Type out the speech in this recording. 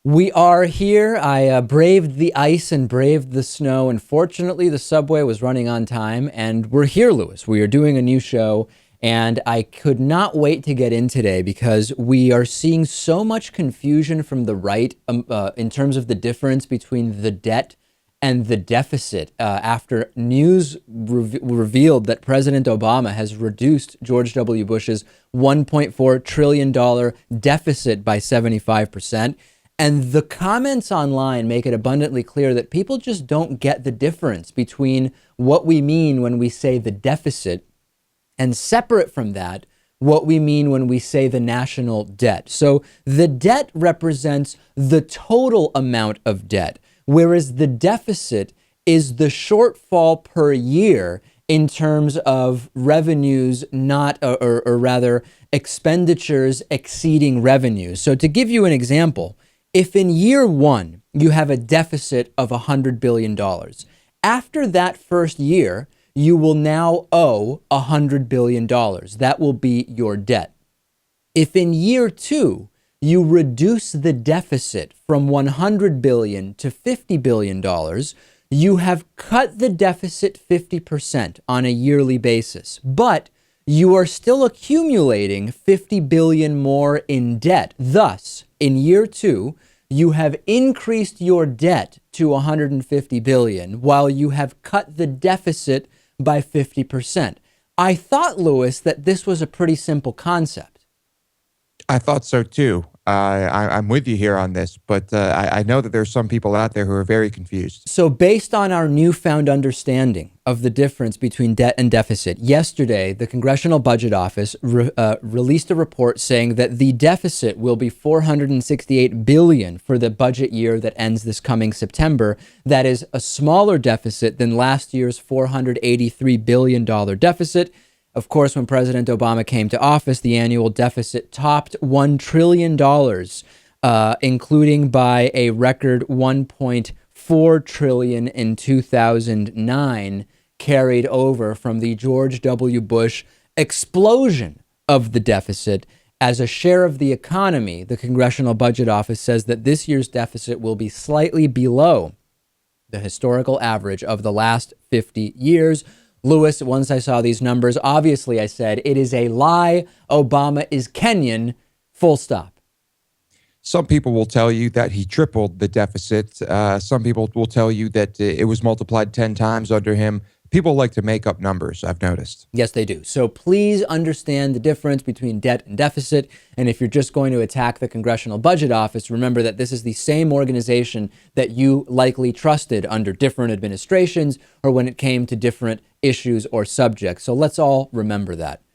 We are here. I braved the ice and braved the snow, and fortunately, the subway was running on time. And we're here, Lewis. We are doing a new show, and I could not wait to get in today because we are seeing so much confusion from the right in terms of the difference between the debt and the deficit after news revealed that President Obama has reduced George W. Bush's $1.4 trillion deficit by 75%. And the comments online make it abundantly clear that people just don't get the difference between what we mean when we say the deficit and, separate from that, what we mean when we say the national debt. So the debt represents the total amount of debt, whereas the deficit is the shortfall per year in terms of revenues, not, or rather expenditures exceeding revenues. So to give you an example, if in year one you have a deficit of $100 billion, after that first year, you will now owe $100 billion. That will be your debt. If in year two, you reduce the deficit from $100 billion to $50 billion, you have cut the deficit 50% on a yearly basis, but you are still accumulating 50 billion more in debt. Thus, in year two, you have increased your debt to 150 billion while you have cut the deficit by 50%. I thought, Lewis, that this was a pretty simple concept. I thought so too. I'm with you here on this, but I know that there's some people out there who are very confused. So based on our newfound understanding of the difference between debt and deficit, yesterday, the Congressional Budget Office released a report saying that the deficit will be $468 billion for the budget year that ends this coming September. That is a smaller deficit than last year's $483 billion deficit. Of course, when President Obama came to office, the annual deficit topped $1 trillion, including by a record $1.4 trillion in 2009, carried over from the George W. Bush explosion of the deficit. As a share of the economy, the Congressional Budget Office says that this year's deficit will be slightly below the historical average of the last 50 years. Lewis, once I saw these numbers, obviously I said, it is a lie. Obama is Kenyan, full stop. Some people will tell you that he tripled the deficit. Some people will tell you that it was multiplied 10 times under him. People like to make up numbers, I've noticed. Yes, they do. So please understand the difference between debt and deficit. And if you're just going to attack the Congressional Budget Office, remember that this is the same organization that you likely trusted under different administrations or when it came to different issues or subjects. So let's all remember that.